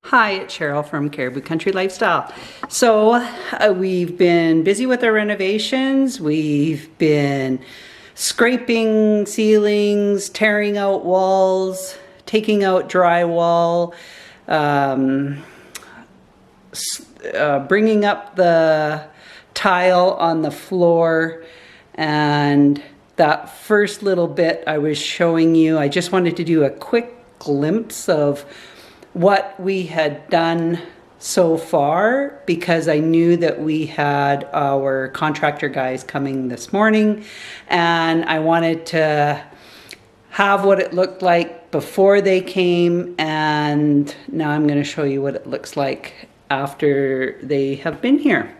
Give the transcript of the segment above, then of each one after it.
Hi, it's Cheryl from Caribou Country Lifestyle. So we've been busy with our renovations. We've been scraping ceilings, tearing out walls, taking out drywall, bringing up the tile on the floor. And that first little bit I was showing you, I just wanted to do a quick glimpse of what we had done so far, because I knew that we had our contractor guys coming this morning, and I wanted to have what it looked like before they came, and now I'm going to show you what it looks like after they have been here.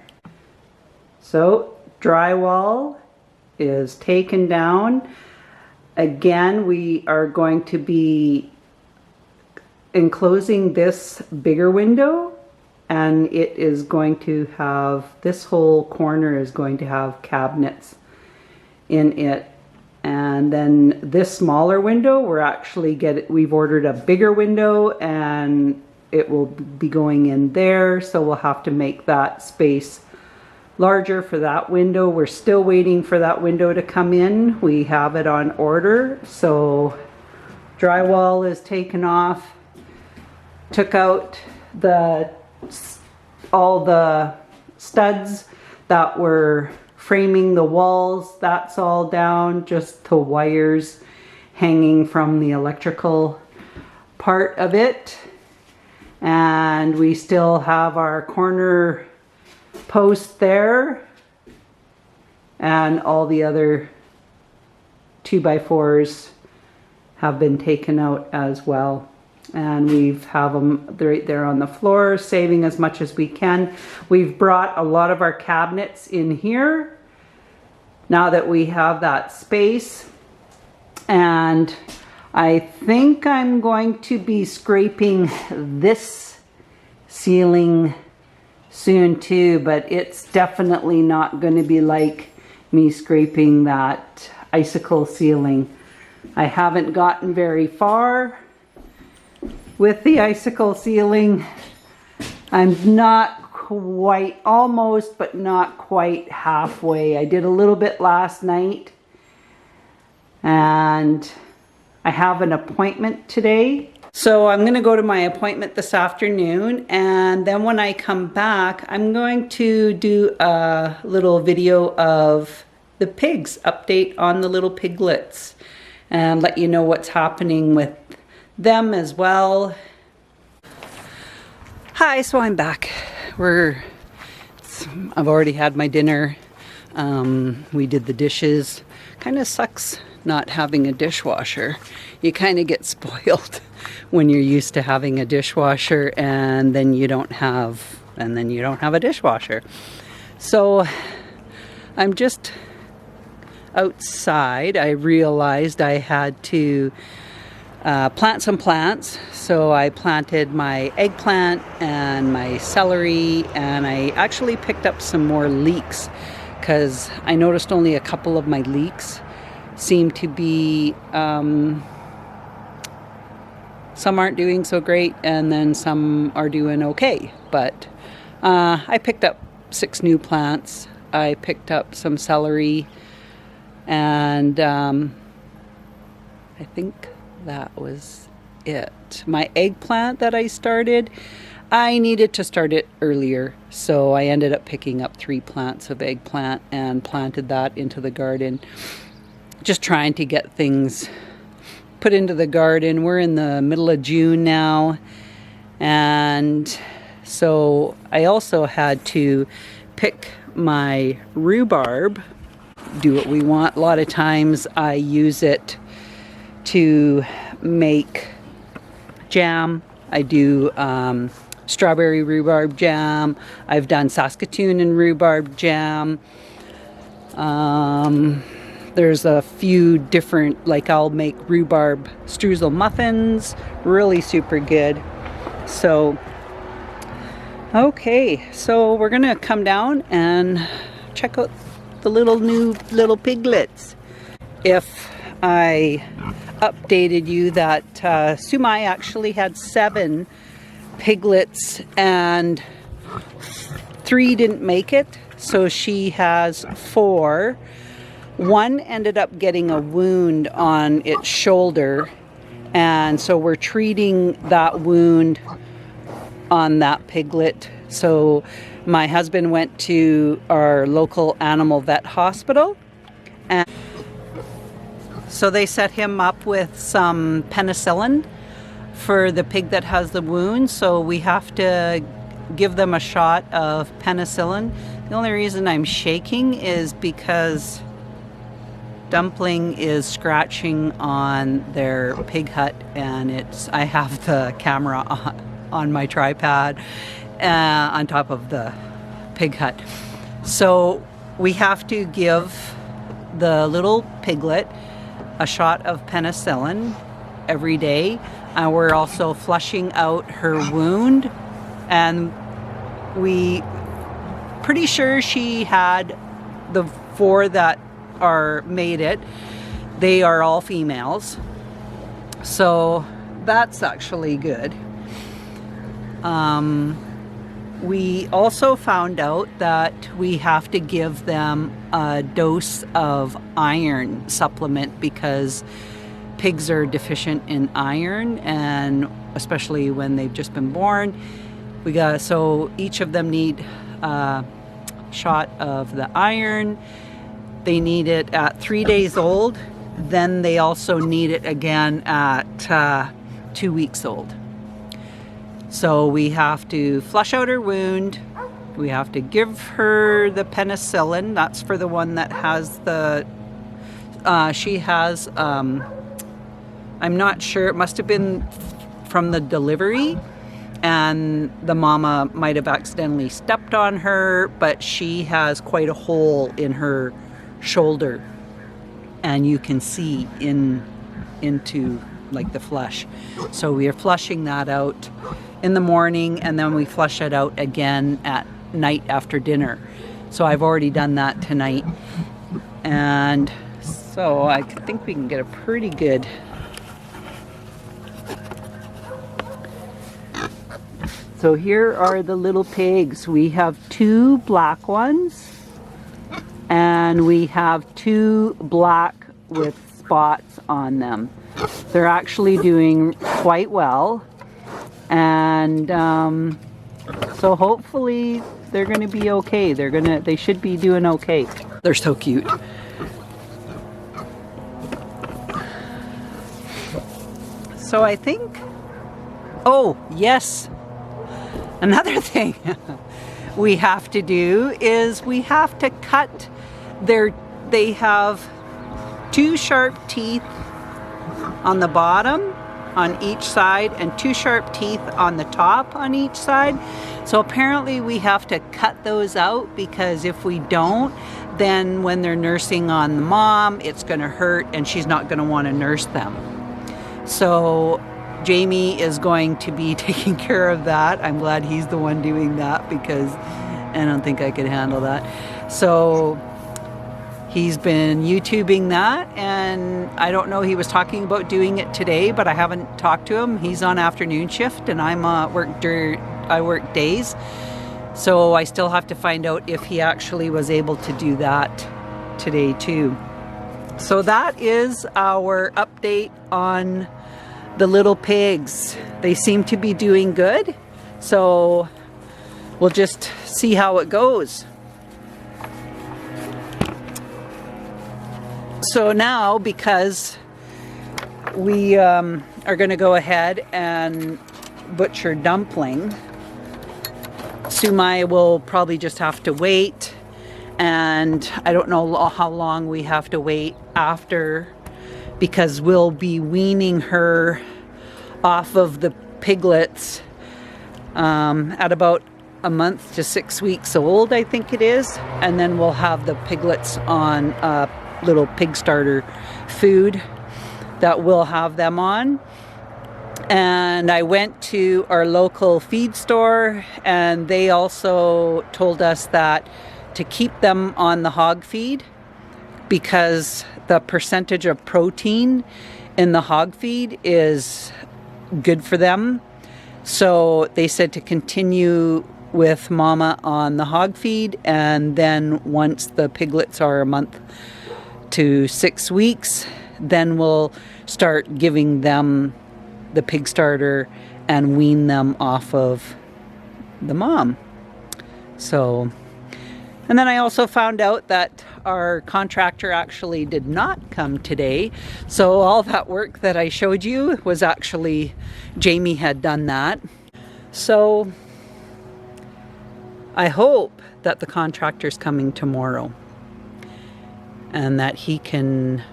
So drywall is taken down. Again, we are going to be enclosing this bigger window, and it is going to have, this whole corner is going to have cabinets in it. And then this smaller window, we've ordered a bigger window, and it will be going in there, so we'll have to make that space larger for that window. We're still waiting for that window to come in. We have it on order. So drywall is taken off. Took out all the studs that were framing the walls. That's all down, just the wires hanging from the electrical part of it. And we still have our corner post there, and all the other 2x4s have been taken out as well. And we've have them right there on the floor, saving as much as we can. We've brought a lot of our cabinets in here now that we have that space. And I think I'm going to be scraping this ceiling soon too, but it's definitely not going to be like me scraping that icicle ceiling. I haven't gotten very far with the icicle ceiling. I'm not quite, almost, but not quite halfway. I did a little bit last night, and I have an appointment today. So I'm going to go to my appointment this afternoon, and then when I come back, I'm going to do a little video of the pigs, update on the little piglets, and let you know what's happening with them as well. Hi, so I'm back. I've already had my dinner. We did the dishes. Kind of sucks not having a dishwasher. You kind of get spoiled when you're used to having a dishwasher, and then you don't have a dishwasher. So I'm just outside. I realized I had to plant some plants. So I planted my eggplant and my celery, and I actually picked up some more leeks because I noticed only a couple of my leeks seem to be, some aren't doing so great, and then some are doing okay. But I picked up 6 new plants. I picked up some celery, and I think that was it. My eggplant that I started, I needed to start it earlier, so I ended up picking up 3 plants of eggplant and planted that into the garden. Just trying to get things put into the garden. We're in the middle of June now, and so I also had to pick my rhubarb. Do what we want. A lot of times I use it to make jam. I do strawberry rhubarb jam. I've done Saskatoon and rhubarb jam. There's a few different, like I'll make rhubarb streusel muffins, really super good. So, okay, so we're gonna come down and check out the little piglets. If I updated you that Sumai actually had 7 piglets and 3 didn't make it, so she has 4. One ended up getting a wound on its shoulder, and so we're treating that wound on that piglet. So my husband went to our local animal vet hospital, and so they set him up with some penicillin for the pig that has the wound. So we have to give them a shot of penicillin. The only reason I'm shaking is because Dumpling is scratching on their pig hut, and I have the camera on my tripod on top of the pig hut. So we have to give the little piglet a shot of penicillin every day. We're also flushing out her wound, and we pretty sure she had the 4 that are made it. They are all females, so that's actually good. We also found out that we have to give them a dose of iron supplement because pigs are deficient in iron, and especially when they've just been born. So each of them need a shot of the iron. They need it at 3 days old. Then they also need it again at 2 weeks old. So we have to flush out her wound. We have to give her the penicillin. That's for the one that has the, she has, I'm not sure, it must have been from the delivery, and the mama might have accidentally stepped on her, but she has quite a hole in her shoulder, and you can see into like the flesh. So we are flushing that out in the morning, and then we flush it out again at night after dinner. So I've already done that tonight, and so I think we can get a pretty good So here are the little pigs. We have 2 black ones, and we have 2 black with spots on them. They're actually doing quite well, and so hopefully they're going to be okay. They should be doing okay. They're so cute. So I think, oh yes, another thing we have to do is we have to cut they have 2 sharp teeth on the bottom on each side and 2 sharp teeth on the top on each side. So apparently we have to cut those out, because if we don't, then when they're nursing on the mom, it's going to hurt and she's not going to want to nurse them. So Jamie is going to be taking care of that. I'm glad he's the one doing that, because I don't think I could handle that. So he's been YouTubing that, and I don't know, he was talking about doing it today, but I haven't talked to him. He's on afternoon shift and I work days. So I still have to find out if he actually was able to do that today too. So that is our update on the little pigs. They seem to be doing good, so we'll just see how it goes. So now, because we are going to go ahead and butcher Dumpling, Sumai will probably just have to wait, and I don't know how long we have to wait after, because we'll be weaning her off of the piglets at about a month to 6 weeks old, I think it is, and then we'll have the piglets on little pig starter food that we'll have them on. And I went to our local feed store, and they also told us that to keep them on the hog feed, because the percentage of protein in the hog feed is good for them. So they said to continue with Mama on the hog feed, and then once the piglets are a month to 6 weeks, then we'll start giving them the pig starter and wean them off of the mom. So, and then I also found out that our contractor actually did not come today. So all that work that I showed you was actually, Jamie had done that. So I hope that the contractor's coming tomorrow and that he can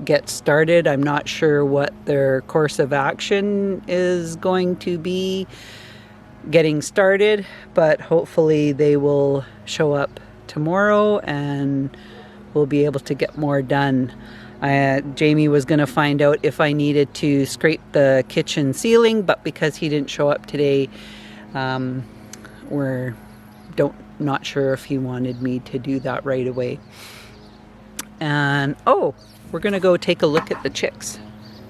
get started. I'm not sure what their course of action is going to be getting started, but hopefully they will show up tomorrow and we'll be able to get more done. Jamie was going to find out if I needed to scrape the kitchen ceiling, but because he didn't show up today, we're not sure if he wanted me to do that right away. And we're gonna go take a look at the chicks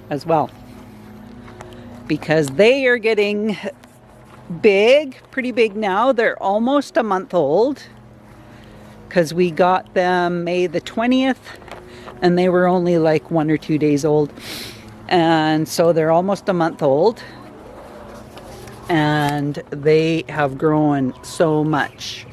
as well, because they are getting big, pretty big now. They're almost a month old, because we got them May the 20th and they were only like 1 or 2 days old, and so they're almost a month old, and they have grown so much.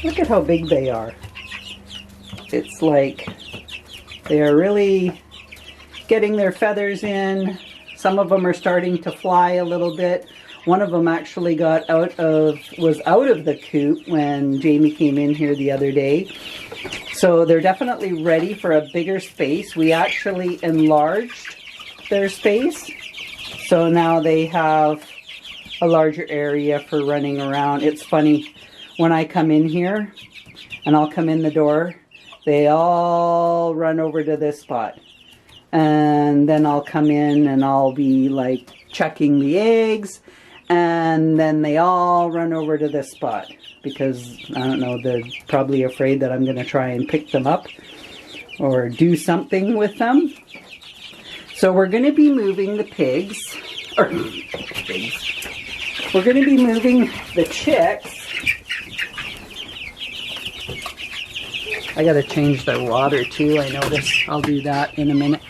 Look at how big they are. It's like they are really getting their feathers in. Some of them are starting to fly a little bit. One of them actually was out of the coop when Jamie came in here the other day. So they're definitely ready for a bigger space. We actually enlarged their space, so now they have a larger area for running around. It's funny, when I come in here and I'll come in the door, they all run over to this spot. And then I'll come in and I'll be like checking the eggs, and then they all run over to this spot because, I don't know, they're probably afraid that I'm going to try and pick them up or do something with them. So we're going to be moving the pigs. We're going to be moving the chicks. I got to change the water too, I notice. I'll do that in a minute.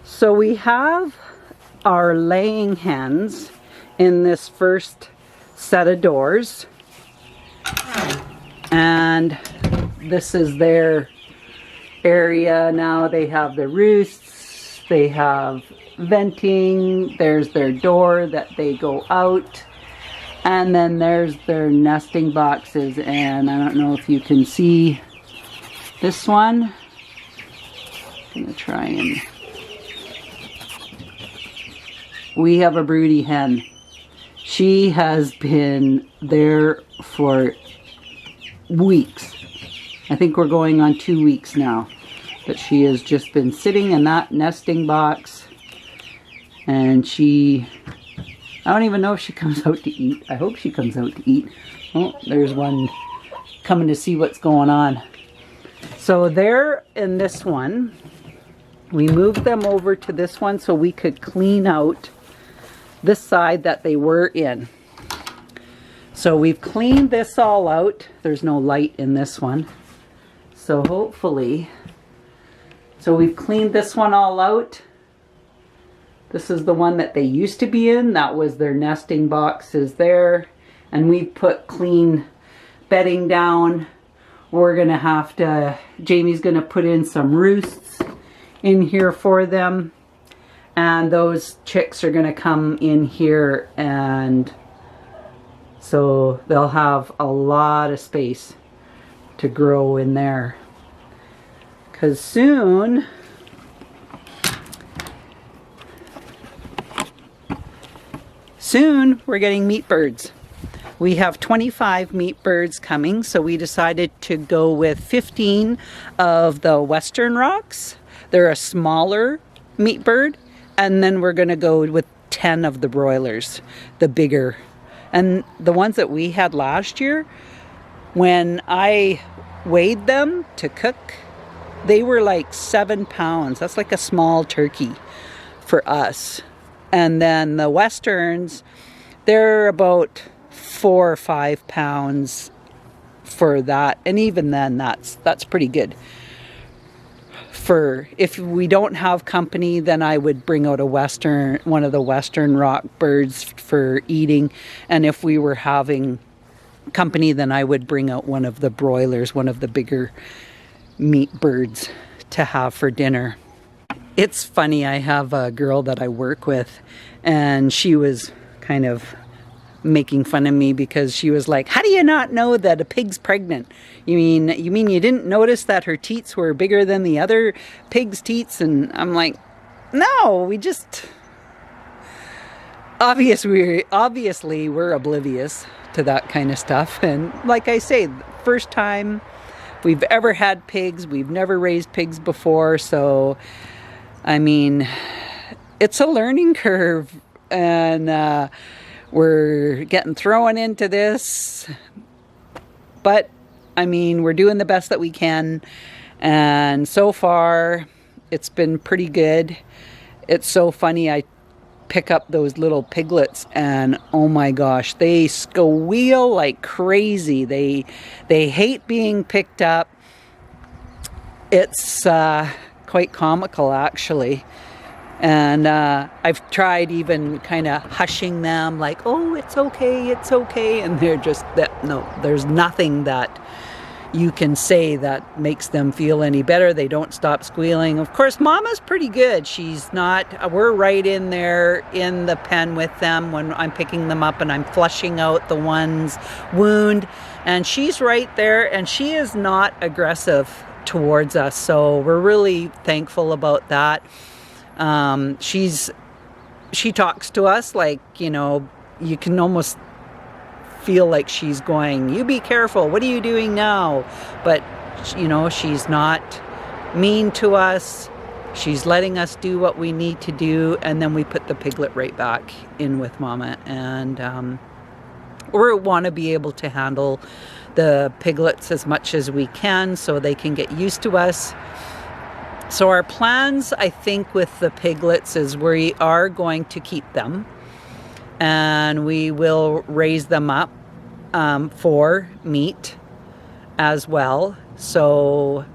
So we have our laying hens in this first set of doors, and this is their area now. They have the roosts, they have venting, there's their door that they go out, and then there's their nesting boxes. And I don't know if you can see this one. I'm gonna try and... We have a broody hen. She has been there for weeks. I think we're going on 2 weeks now. But she has just been sitting in that nesting box. And I don't even know if she comes out to eat. I hope she comes out to eat. Oh, there's one coming to see what's going on. So they're in this one. We moved them over to this one so we could clean out this side that they were in. So we've cleaned this all out. There's no light in this one. So hopefully, so we've cleaned this one all out. This is the one that they used to be in. That was their nesting boxes there. And we put clean bedding down. We're gonna have to, Jamie's gonna put in some roosts in here for them. And those chicks are gonna come in here, and so they'll have a lot of space to grow in there. Because soon we're getting meat birds. We have 25 meat birds coming, so we decided to go with 15 of the Western Rocks. They're a smaller meat bird, and then we're going to go with 10 of the broilers, the bigger. And the ones that we had last year, when I weighed them to cook, they were like 7 pounds. That's like a small turkey for us. And then the Westerns, they're about 4 or 5 pounds for that. And even then, that's pretty good. For if we don't have company, then I would bring out one of the Western rock birds for eating. And if we were having company, then I would bring out one of the broilers, one of the bigger meat birds to have for dinner. It's funny, I have a girl that I work with, and she was kind of making fun of me because she was like, how do you not know that a pig's pregnant? You mean you didn't notice that her teats were bigger than the other pig's teats? And I'm like, no, we just obviously we're oblivious to that kind of stuff. And like I say, first time we've ever had pigs. We've never raised pigs before, so I mean, it's a learning curve, and we're getting thrown into this, but I mean, we're doing the best that we can, and so far it's been pretty good. It's so funny, I pick up those little piglets, and oh my gosh, they squeal like crazy. They hate being picked up. It's quite comical, actually. And I've tried even kind of hushing them, like, oh, it's okay, and they're just no, there's nothing that you can say that makes them feel any better. They don't stop squealing. Of course, Mama's pretty good. She's not, we're right in there in the pen with them when I'm picking them up, and I'm flushing out the one's wound, and she's right there, and she is not aggressive towards us, so we're really thankful about that. She talks to us like, you can almost feel like she's going, you be careful, what are you doing now? But she's not mean to us. She's letting us do what we need to do, and then we put the piglet right back in with Mama, and we want to be able to handle the piglets as much as we can so they can get used to us. So our plans, I think, with the piglets is we are going to keep them, and we will raise them up for meat as well. So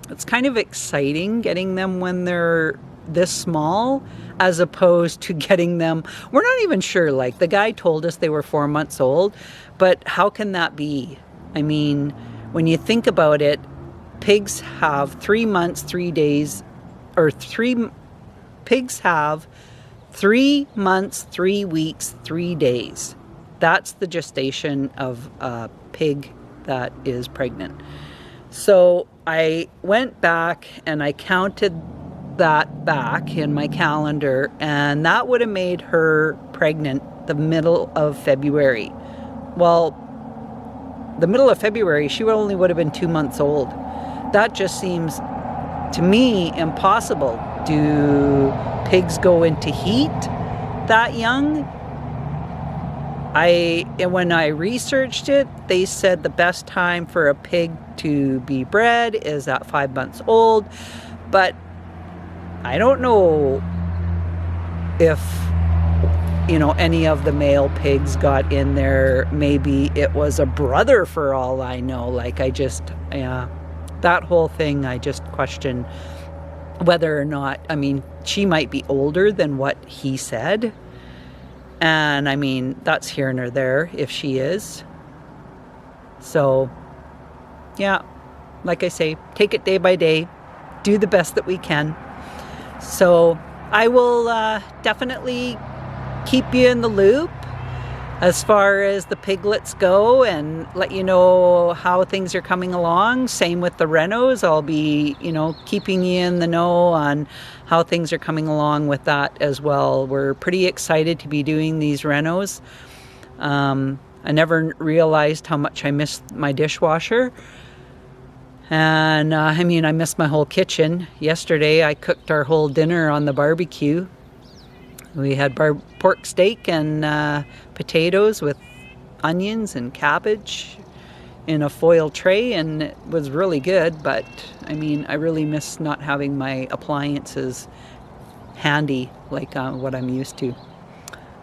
it's kind of exciting getting them when they're this small, as opposed to getting them, we're not even sure, like the guy told us they were 4 months old, but how can that be? I mean, when you think about it, pigs have 3 months, 3 days, pigs have 3 months, 3 weeks, 3 days. That's the gestation of a pig that is pregnant. So I went back and I counted that back in my calendar, and that would have made her pregnant the middle of February. Well, the middle of February, she only would have been 2 months old. That just seems to me impossible. Do pigs go into heat that young? When I researched it, they said the best time for a pig to be bred is at 5 months old, but I don't know if any of the male pigs got in there. Maybe it was a brother for all I know. Like, that whole thing, I just question whether or not, I mean, she might be older than what he said. And I mean, that's here nor there if she is. So, yeah, like I say, take it day by day, do the best that we can. So I will definitely keep you in the loop as far as the piglets go, and let you know how things are coming along. Same with the Renos. I'll be, keeping you in the know on how things are coming along with that as well. We're pretty excited to be doing these Renos. I never realized how much I missed my dishwasher. And I mean, I missed my whole kitchen. Yesterday I cooked our whole dinner on the barbecue. We had pork steak and potatoes with onions and cabbage in a foil tray, and it was really good. But I mean, I really miss not having my appliances handy like what I'm used to.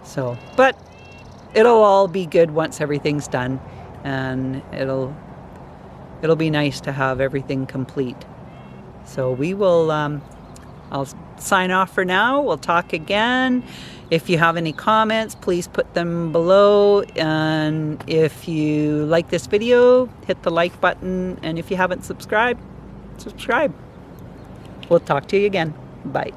So, but it'll all be good once everything's done, and it'll be nice to have everything complete. So we will, I'll sign off for now. We'll talk again. If you have any comments, please put them below. And if you like this video, hit the like button. And if you haven't subscribed, subscribe. We'll talk to you again. Bye.